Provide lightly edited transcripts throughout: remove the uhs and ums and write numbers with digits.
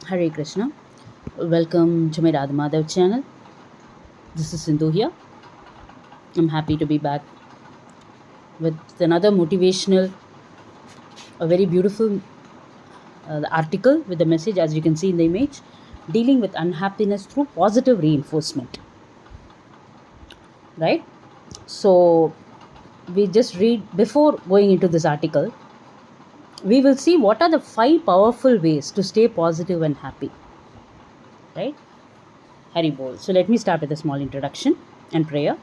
Hare Krishna. Welcome to my Radha Madhav channel. This is Sindhu here. I'm happy to be back with another motivational, a very beautiful article with the message, as you can see in the image, dealing with unhappiness through positive reinforcement. Right? So, we just read before going into this article, we will see what are the 5 powerful ways to stay positive and happy. Right? Hari Bol. So, let me start with a small introduction and prayer.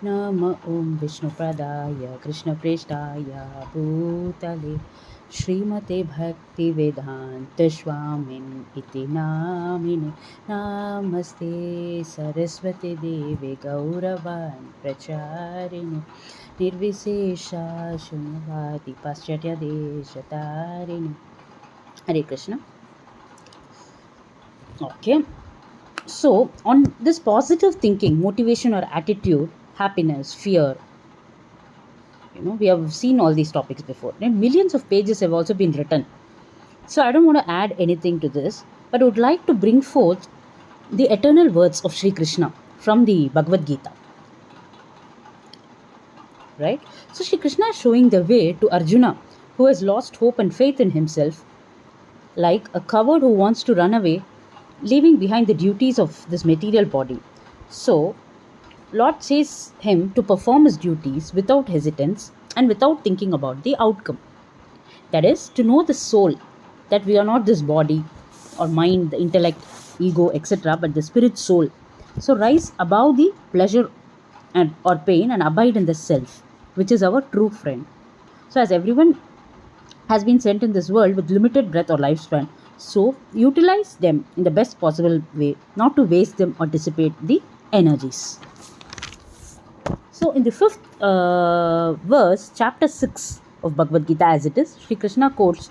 Nama Om Vishnu Pradaya Krishna Preshtaya Bhutale Srimate Bhakti Vedanta Swamin Iti Namine Namaste Saraswati Devi Gauravan Pracharine Nirvisesha Shunyavadi Paschatya Deshatarine. Hare Krishna. Okay. So, on this positive thinking, motivation or attitude, happiness, fear, we have seen all these topics before, and millions of pages have also been written. So I don't want to add anything to this, but I would like to bring forth the eternal words of Sri Krishna from the Bhagavad Gita. Right? So Sri Krishna is showing the way to Arjuna, who has lost hope and faith in himself, like a coward who wants to run away, leaving behind the duties of this material body. So Lord says him to perform his duties without hesitance and without thinking about the outcome. That is, to know the soul, that we are not this body or mind, the intellect, ego, etc., but the spirit soul. So rise above the pleasure or pain and abide in the self, which is our true friend. So as everyone has been sent in this world with limited breath or lifespan, so utilize them in the best possible way, not to waste them or dissipate the energies. So, in the 5th verse, chapter 6 of Bhagavad Gita, as it is, Sri Krishna quotes,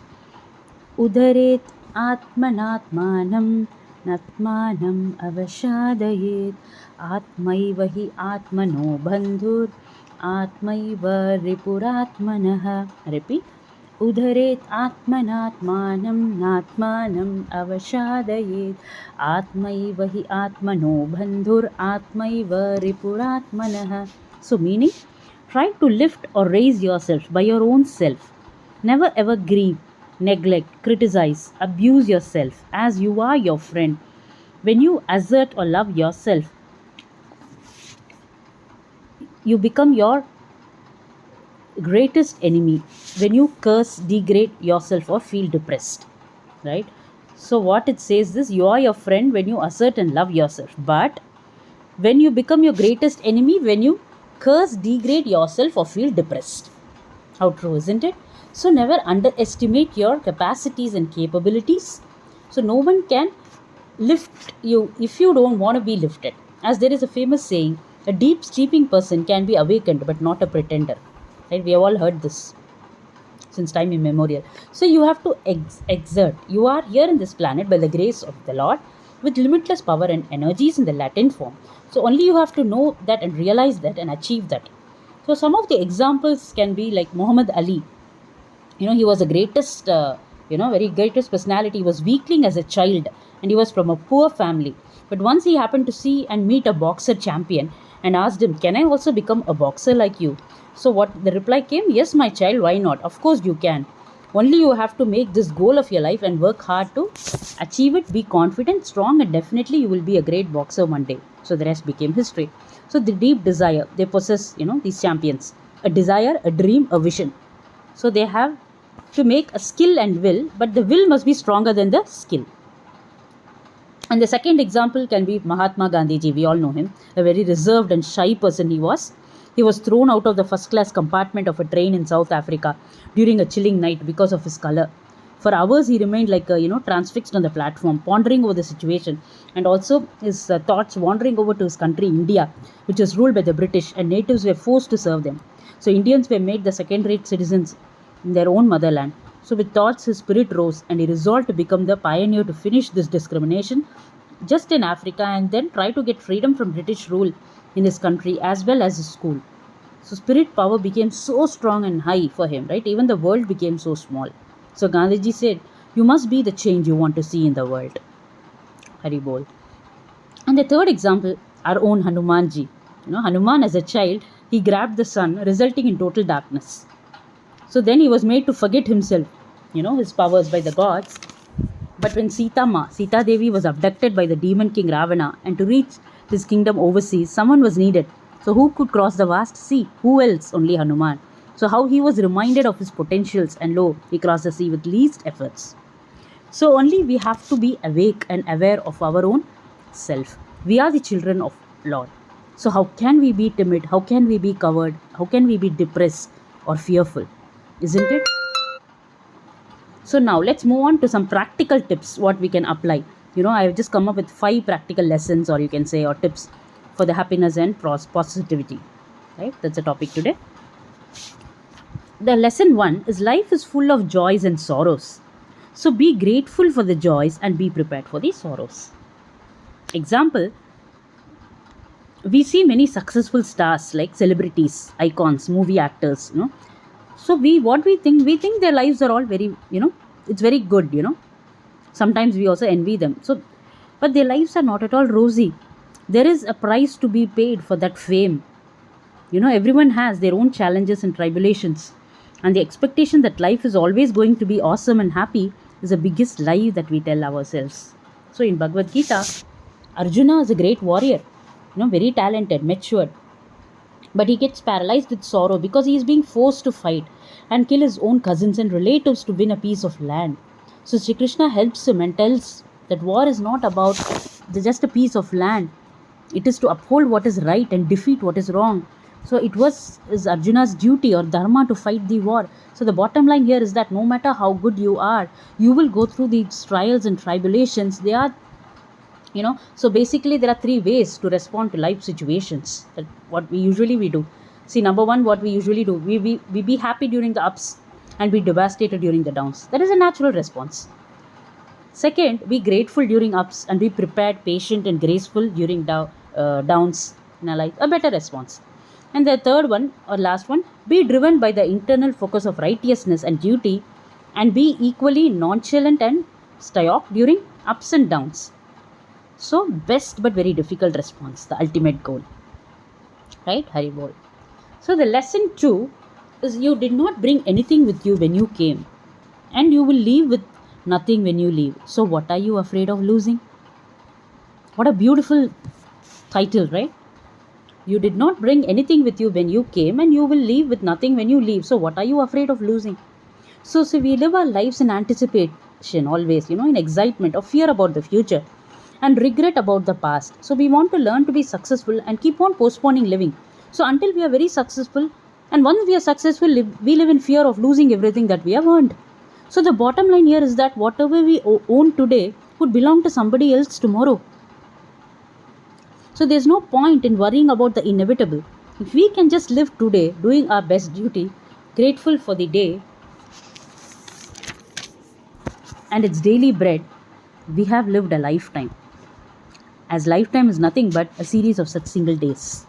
Udaret atmanatmanam natmanam avashadayet atmaiva hi atmano bandhur atmaiva ripuratmanah. Repeat. Udaret atmanatmanam natmanam avashadayet atmaiva hi atmano bandhur atmaiva ripuratmanah. So meaning, try to lift or raise yourself by your own self. Never ever grieve, neglect, criticize, abuse yourself, as you are your friend. When you assert or love yourself, you become your greatest enemy. When you curse, degrade yourself or feel depressed. Right? So what it says is, you are your friend when you assert and love yourself. But when you become your greatest enemy, when you curse, degrade yourself or feel depressed. How true, isn't it? So never underestimate your capacities and capabilities. So no one can lift you if you don't want to be lifted. As there is a famous saying, a deep sleeping person can be awakened but not a pretender. Right? We have all heard this since time immemorial. So you have to exert. You are here in this planet by the grace of the Lord with limitless power and energies in the latent form. So only you have to know that and realize that and achieve that. So some of the examples can be like Muhammad Ali. He was the greatest, very greatest personality. He was weakling as a child and he was from a poor family. But once he happened to see and meet a boxer champion and asked him, can I also become a boxer like you? So what the reply came, yes, my child, why not? Of course you can. Only you have to make this goal of your life and work hard to achieve it. Be confident, strong, and definitely you will be a great boxer one day. So the rest became history. So the deep desire, they possess, these champions. A desire, a dream, a vision. So they have to make a skill and will, but the will must be stronger than the skill. And the second example can be Mahatma Gandhi ji. We all know him. A very reserved and shy person he was. He was thrown out of the first class compartment of a train in South Africa during a chilling night because of his color. For hours he remained like transfixed on the platform, pondering over the situation, and also his thoughts wandering over to his country, India, which was ruled by the British, and natives were forced to serve them. So Indians were made the second-rate citizens in their own motherland. So with thoughts his spirit rose and he resolved to become the pioneer to finish this discrimination just in Africa and then try to get freedom from British rule in his country as well as his school. So spirit power became so strong and high for him, right? Even the world became so small. So Gandhiji said, You must be the change you want to see in the world. Hari Bol. And the third example, our own Hanumanji. Hanuman as a child, he grabbed the sun, resulting in total darkness. So then he was made to forget himself, his powers by the gods. But when Sita Devi was abducted by the demon king Ravana, and to reach his kingdom overseas, someone was needed. So who could cross the vast sea? Who else? Only Hanuman. So how he was reminded of his potentials, and lo, he crossed the sea with least efforts. So only we have to be awake and aware of our own self. We are the children of Lord. So how can we be timid? How can we be covered? How can we be depressed or fearful? Isn't it? So now let's move on to some practical tips what we can apply. I have just come up with 5 practical lessons, or you can say, or tips for the happiness and positivity. Right? That's the topic today. The lesson 1 is life is full of joys and sorrows. So be grateful for the joys and be prepared for the sorrows. Example, we see many successful stars like celebrities, icons, movie actors, So we think their lives are all very, it's very good, Sometimes we also envy them. So, but their lives are not at all rosy. There is a price to be paid for that fame. Everyone has their own challenges and tribulations. And the expectation that life is always going to be awesome and happy is the biggest lie that we tell ourselves. So in Bhagavad Gita, Arjuna is a great warrior, very talented, matured. But he gets paralyzed with sorrow because he is being forced to fight and kill his own cousins and relatives to win a piece of land. So Sri Krishna helps him and tells that war is not about just a piece of land. It is to uphold what is right and defeat what is wrong. So it is Arjuna's duty or dharma to fight the war. So the bottom line here is that no matter how good you are, you will go through these trials and tribulations. They are, so basically there are 3 ways to respond to life situations. That what we usually do. See, number 1, what we usually do, we be happy during the ups and be devastated during the downs. That is a natural response. Second, be grateful during ups and be prepared, patient and graceful during downs in our life. A better response. And the third one, or last one, be driven by the internal focus of righteousness and duty and be equally nonchalant and stoic during ups and downs. So, best but very difficult response, the ultimate goal. Right? Hari Bol. So, the lesson 2 is you did not bring anything with you when you came, and you will leave with nothing when you leave. So, what are you afraid of losing? What a beautiful title, right? You did not bring anything with you when you came, and you will leave with nothing when you leave. So, what are you afraid of losing? So we live our lives in anticipation always, in excitement or fear about the future and regret about the past. So, we want to learn to be successful and keep on postponing living. So, until we are very successful, and once we are successful, we live in fear of losing everything that we have earned. So, the bottom line here is that whatever we own today would belong to somebody else tomorrow. So there's no point in worrying about the inevitable. If we can just live today, doing our best duty, grateful for the day and its daily bread, we have lived a lifetime. As lifetime is nothing but a series of such single days.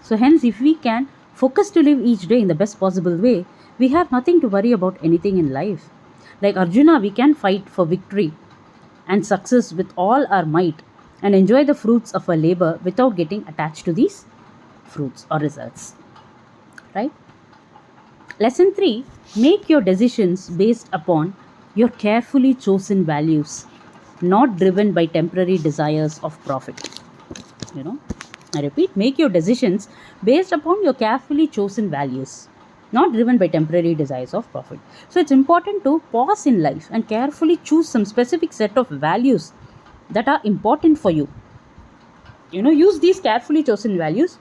So hence, if we can focus to live each day in the best possible way, we have nothing to worry about anything in life. Like Arjuna, we can fight for victory and success with all our might and enjoy the fruits of our labor without getting attached to these fruits or results. Right? Lesson 3, make your decisions based upon your carefully chosen values, not driven by temporary desires of profit. I repeat, make your decisions based upon your carefully chosen values, not driven by temporary desires of profit. So it's important to pause in life and carefully choose some specific set of values that are important for you. Use these carefully chosen values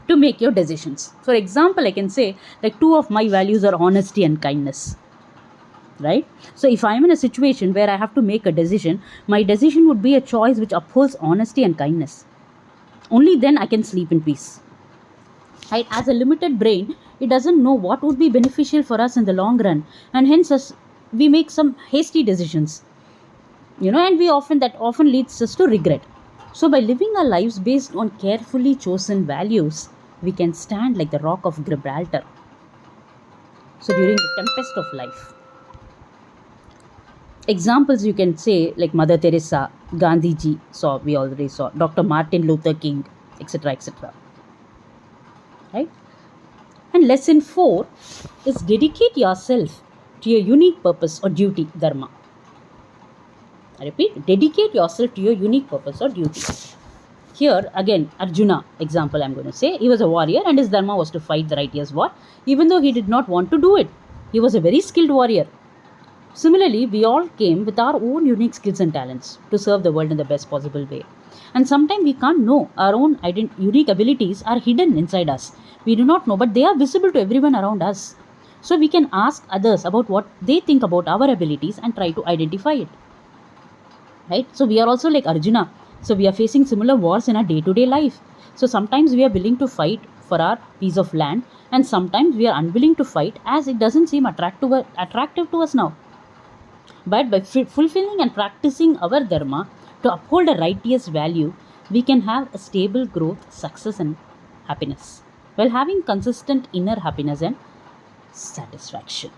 to make your decisions. For example, I can say like 2 of my values are honesty and kindness. Right? So if I'm in a situation where I have to make a decision, my decision would be a choice which upholds honesty and kindness. Only then I can sleep in peace. Right? As a limited brain, it doesn't know what would be beneficial for us in the long run, and hence we make some hasty decisions. And that often leads us to regret. So by living our lives based on carefully chosen values, we can stand like the rock of Gibraltar. So during the tempest of life. Examples you can say like Mother Teresa, Gandhi ji, saw we already saw, Dr. Martin Luther King, etc., etc. Right? And lesson 4 is dedicate yourself to your unique purpose or duty, dharma. I repeat, dedicate yourself to your unique purpose or duty. Here again, Arjuna example I'm going to say. He was a warrior and his dharma was to fight the righteous war, even though he did not want to do it. He was a very skilled warrior. Similarly, we all came with our own unique skills and talents to serve the world in the best possible way. And sometimes we can't know our own unique abilities are hidden inside us. We do not know, but they are visible to everyone around us. So we can ask others about what they think about our abilities and try to identify it. Right? So we are also like Arjuna. So we are facing similar wars in our day-to-day life. So sometimes we are willing to fight for our piece of land, and sometimes we are unwilling to fight as it doesn't seem attractive to us now. But by fulfilling and practicing our dharma to uphold a righteous value, we can have a stable growth, success, and happiness, while having consistent inner happiness and satisfaction.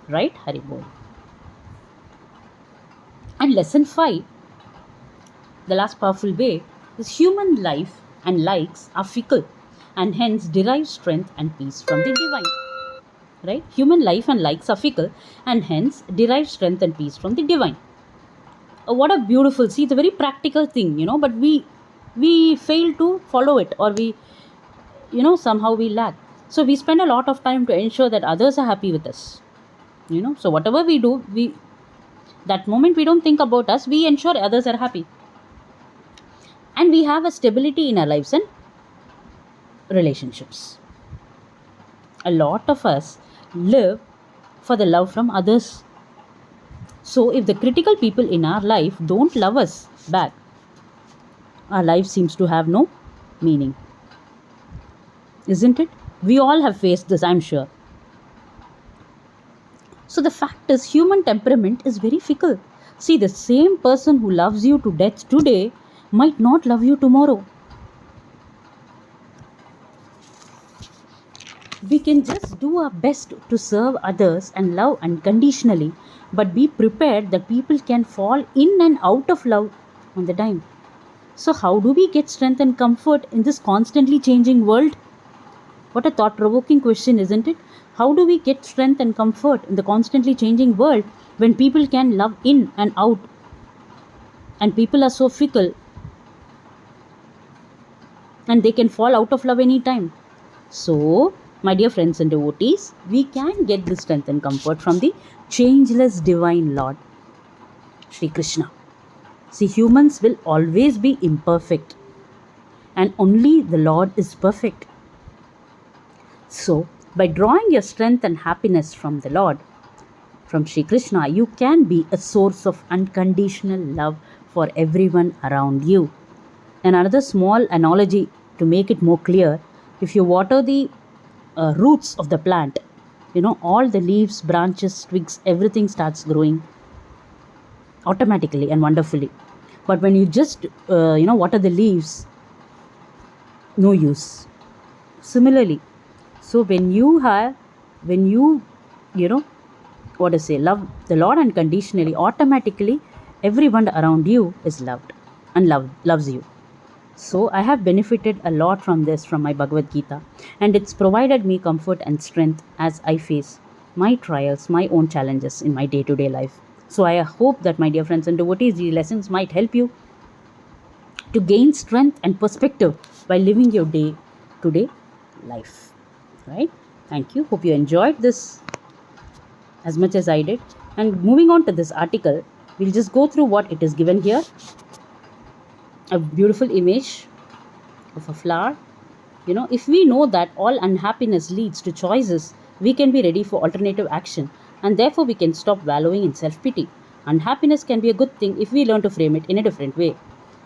Right? Hari Bol. And lesson 5, the last powerful way, is human life and likes are fickle and hence derive strength and peace from the divine. Right? Human life and likes are fickle and hence derive strength and peace from the divine. What a beautiful, see, it's a very practical thing, but we fail to follow it, or we, somehow we lack. So we spend a lot of time to ensure that others are happy with us. So whatever we do, that moment we don't think about us, we ensure others are happy. And we have a stability in our lives and relationships. A lot of us live for the love from others. So if the critical people in our life don't love us back, our life seems to have no meaning. Isn't it? We all have faced this, I'm sure. So the fact is, human temperament is very fickle. See, the same person who loves you to death today might not love you tomorrow. We can just do our best to serve others and love unconditionally, but be prepared that people can fall in and out of love on the dime. So how do we get strength and comfort in this constantly changing world? What a thought-provoking question, isn't it? How do we get strength and comfort in the constantly changing world when people can love in and out, and people are so fickle and they can fall out of love anytime? So, my dear friends and devotees, we can get the strength and comfort from the changeless divine Lord, Shri Krishna. See, humans will always be imperfect, and only the Lord is perfect. So, by drawing your strength and happiness from the Lord, from Shri Krishna, you can be a source of unconditional love for everyone around you. And another small analogy to make it more clear, if you water the roots of the plant, all the leaves, branches, twigs, everything starts growing automatically and wonderfully. But when you just water the leaves, no use. Similarly, so when you love the Lord unconditionally, automatically everyone around you is loved and loves you. So I have benefited a lot from this, from my Bhagavad Gita, and it's provided me comfort and strength as I face my trials, my own challenges in my day-to-day life. So I hope that, my dear friends and devotees, these lessons might help you to gain strength and perspective while living your day-to-day life. Right? Thank you. Hope you enjoyed this as much as I did. And moving on to this article, we'll just go through what it is given here. A beautiful image of a flower. If we know that all unhappiness leads to choices, we can be ready for alternative action, and therefore we can stop wallowing in self-pity. Unhappiness can be a good thing if we learn to frame it in a different way.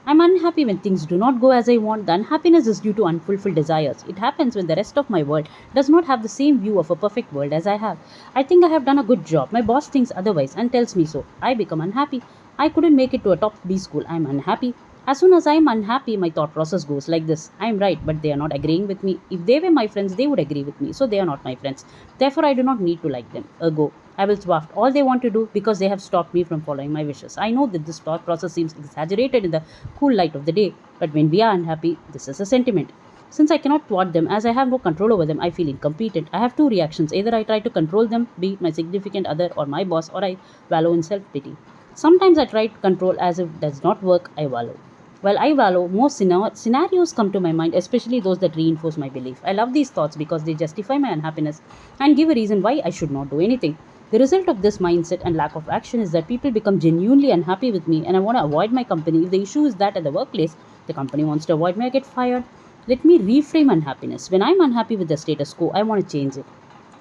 I'm unhappy when things do not go as I want. The unhappiness is due to unfulfilled desires. It happens when the rest of my world does not have the same view of a perfect world as I have. I think I have done a good job. My boss thinks otherwise and tells me so. I become unhappy. I couldn't make it to a top B school. I'm unhappy. As soon as I'm unhappy, my thought process goes like this: I'm right, but they are not agreeing with me. If they were my friends, they would agree with me, so they are not my friends. Therefore, I do not need to like them. Ergo, I will swaft all they want to do because they have stopped me from following my wishes. I know that this thought process seems exaggerated in the cool light of the day, but when we are unhappy, this is a sentiment. Since I cannot thwart them, as I have no control over them, I feel incompetent. I have two reactions: either I try to control them, be it my significant other or my boss, or I wallow in self pity. Sometimes I try to control, as if it does not work, I wallow. While I wallow, more scenarios come to my mind, especially those that reinforce my belief. I love these thoughts because they justify my unhappiness and give a reason why I should not do anything. The result of this mindset and lack of action is that people become genuinely unhappy with me and I want to avoid my company. If the issue is that at the workplace, the company wants to avoid me, I get fired. Let me reframe unhappiness. When I'm unhappy with the status quo, I want to change it.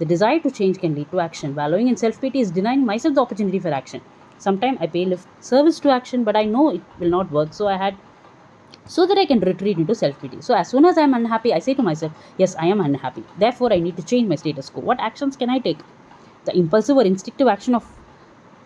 The desire to change can lead to action. Wallowing in self pity is denying myself the opportunity for action. Sometimes I pay lip service to action, but I know it will not work, so that I can retreat into self pity. So as soon as I am unhappy, I say to myself, yes, I am unhappy. Therefore, I need to change my status quo. What actions can I take? The impulsive or instinctive action of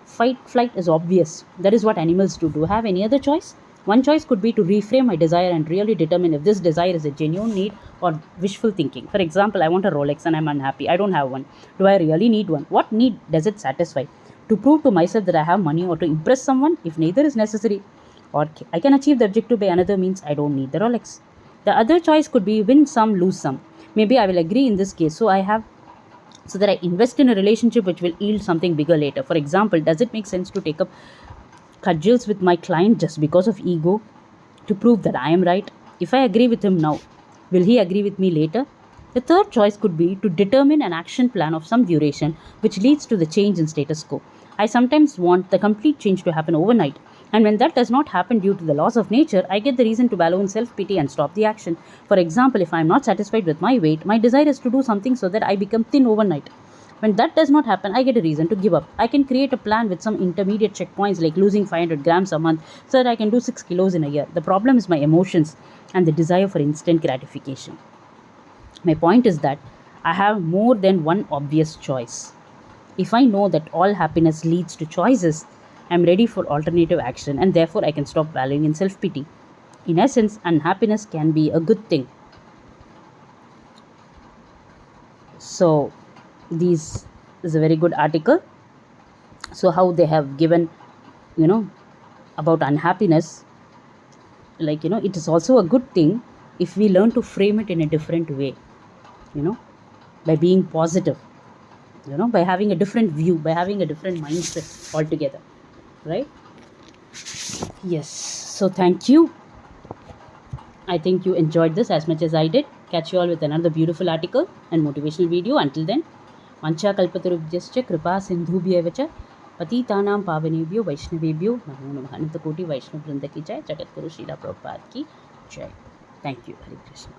fight flight is obvious. That is what animals do. Do I have any other choice? One choice could be to reframe my desire and really determine if this desire is a genuine need or wishful thinking. For example, I want a Rolex and I'm unhappy. I don't have one. Do I really need one? What need does it satisfy? To prove to myself that I have money or to impress someone? If neither is necessary, or I can achieve the objective by another means, I don't need the Rolex. The other choice could be win some, lose some. Maybe I will agree in this case, so that I invest in a relationship which will yield something bigger later. For example, does it make sense to take up cudgels with my client just because of ego to prove that I am right? If I agree with him now, will he agree with me later? The third choice could be to determine an action plan of some duration which leads to the change in status quo. I sometimes want the complete change to happen overnight, and when that does not happen due to the laws of nature, I get the reason to wallow in self pity and stop the action. For example, if I am not satisfied with my weight, my desire is to do something so that I become thin overnight. When that does not happen, I get a reason to give up. I can create a plan with some intermediate checkpoints like losing 500 grams a month so that I can do 6 kilos in a year. The problem is my emotions and the desire for instant gratification. My point is that I have more than one obvious choice. If I know that all happiness leads to choices, I am ready for alternative action and therefore I can stop valuing in self pity. In essence, unhappiness can be a good thing. So, this is a very good article. So, how they have given, you know, about unhappiness, like, it is also a good thing if we learn to frame it in a different way, you know, by being positive, by having a different view, by having a different mindset altogether, right? Yes. So, thank you. I think you enjoyed this as much as I did. Catch you all with another beautiful article and motivational video. Until then, Mancha Kalpatarubhyascha Kripa Sindhubhyeva cha पतितानां पावनेभ्यो वैष्णवेभ्यो नमो नमः. अनंत कोटि वैष्णव वृंद की जय. जगत गुरु श्रीला प्रभुपाद की जय. Thank you. Hare Krishna.